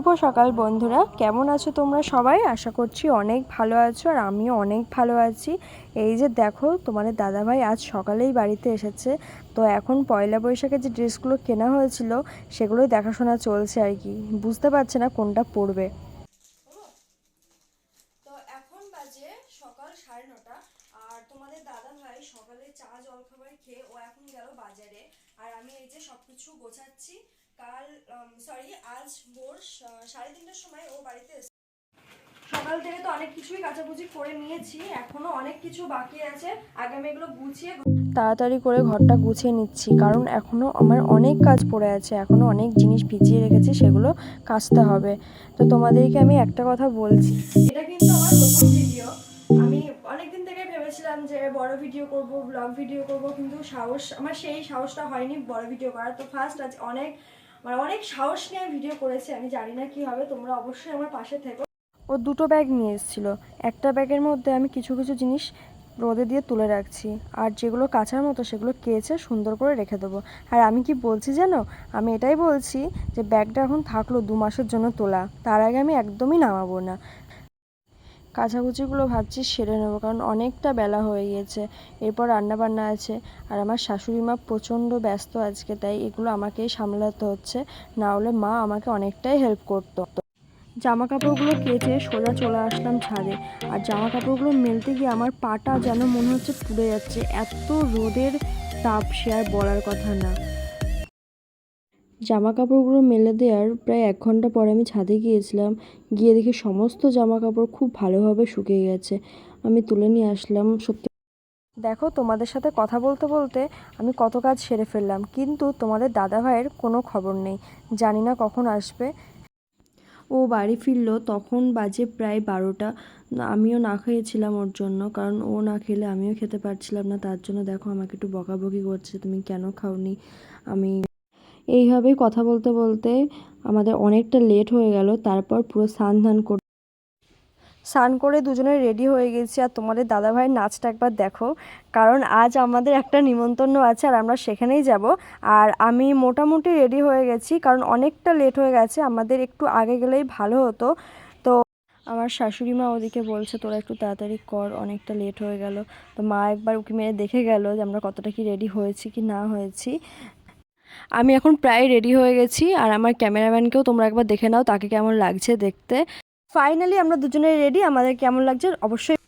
শুভ সকাল বন্ধুরা, কেমন আছো তোমরা সবাই? আশা করছি অনেক ভালো আছো আর আমিও অনেক ভালো আছি। এই যে দেখো, তোমাদের দাদাভাই আজ সকালেই বাড়িতে এসেছে। তো এখন পয়লা বৈশাখে যে ড্রেসগুলো কেনা হয়েছিল সেগুলোই দেখাশোনা চলছে আর কি। বুঝতে পারছে না কোনটা পরবে। তো এখন বাজে সকাল 9:30 আর তোমাদের দাদাভাই সকালে চা জলখাবার খেয়ে ও এখন গেল বাজারে। আর আমি এই যে সবকিছু গোছাচ্ছি। আজ ভোর 3:30টার সময় ও বাড়িতে এসেছে। সকাল থেকে তো অনেক কিছুই কাচাকুচি করে নিয়েছি, এখনো অনেক কিছু বাকি আছে। আগে আমি এগুলো গুছিয়ে তাড়াতাড়ি করে ঘরটা গুছিয়ে নিচ্ছি, কারণ এখনো আমার অনেক কাজ পড়ে আছে, এখনো অনেক জিনিস ভিজিয়ে রেখেছি, সেগুলো কাচতে হবে। তো তোমাদেরকে আমি একটা কথা বলছি, এটা কিন্তু আমার প্রথম ভিডিও। আমি অনেকদিন থেকে ভেবেছিলাম যে বড় ভিডিও করব, ব্লগ ভিডিও করব, কিন্তু আমার সেই সাহসটা হয়নি বড় ভিডিও করার। তো ফার্স্ট আজ অনেক সাহস নিয়ে ভিডিও করেছি। আমি জানি না কি হবে, তোমরা অবশ্যই আমার পাশে থেকো। ও দুটো ব্যাগ নিয়ে এসেছিল। একটা ব্যাগের মধ্যে আমি কিছু কিছু জিনিস রোদে দিয়ে তুলে রাখছি, আর যেগুলো কাচার মতো সেগুলো কেচে সুন্দর করে রেখে দেবো। আর আমি কি বলছি জানো, আমি এটাই বলছি যে ব্যাগটা এখন থাকলো 2 মাসের জন্য তোলা, তার আগে আমি একদমই নামাবো না। কাচাকুচিগুলো ভাবছি সেরে নেবো, কারণ অনেকটা বেলা হয়ে গিয়েছে। এরপর রান্নাবান্না আছে, আর আমার শাশুড়ি মা প্রচণ্ড ব্যস্ত আজকে, তাই এগুলো আমাকেই সামলাতে হচ্ছে, না হলে মা আমাকে অনেকটাই হেল্প করতো। জামা কাপড়গুলো কেচে সোজা চলে আসলাম ছাদে। আর জামা কাপড়গুলো মেলতে গিয়ে আমার পাটা যেন মনে হচ্ছে পুড়ে যাচ্ছে, এত রোদের তাপ সে আর বলার কথা না। জামা কাপড়গুলো মেলে দেওয়ার প্রায় 1 ঘন্টা পরে আমি ছাদে গিয়েছিলাম, গিয়ে দেখি সমস্ত জামা কাপড় খুব ভালোভাবে শুকিয়ে গেছে। আমি তুলে নিয়ে আসলাম। সত্যি দেখো, তোমাদের সাথে কথা বলতে বলতে আমি কত কাজ সেরে ফেললাম, কিন্তু তোমাদের দাদাভাইয়ের কোনো খবর নেই, জানি না কখন আসবে। ও বাড়ি ফিরলো তখন বাজে প্রায় 12টা। আমিও না খেয়েছিলাম ওর জন্য, কারণ ও না খেলে আমিও খেতে পারছিলাম না। তার জন্য দেখো আমাকে একটু বকাবকি করছে, তুমি কেন খাওনি। আমি এইভাবেই কথা বলতে বলতে আমাদের অনেকটা লেট হয়ে গেল। তারপর পুরো স্নান করে দুজনে রেডি হয়ে গেছি। আর তোমাদের দাদাভাইয়ের নাচটা একবার দেখো, কারণ আজ আমাদের একটা নিমন্ত্রণ আছে আর আমরা সেখানেই যাব। আর আমি মোটামুটি রেডি হয়ে গেছি, কারণ অনেকটা লেট হয়ে গেছে, আমাদের একটু আগে গেলেই ভালো হতো। তো আমার শাশুড়ি মা ওদিকে বলছে তোরা একটু তাড়াতাড়ি কর, অনেকটা লেট হয়ে গেল। তো মা একবার উঁকি মেরে দেখে গেল যে আমরা কতটা কি রেডি হয়েছি কি না হয়েছি। আমি এখন প্রায় রেডি হয়ে গেছি, আর আমার ক্যামেরাম্যানকেও তোমরা একবার দেখে নাও, তাকে কেমন লাগছে দেখতে। ফাইনালি আমরা দুজনে রেডি, আমাদের কেমন লাগছে অবশ্যই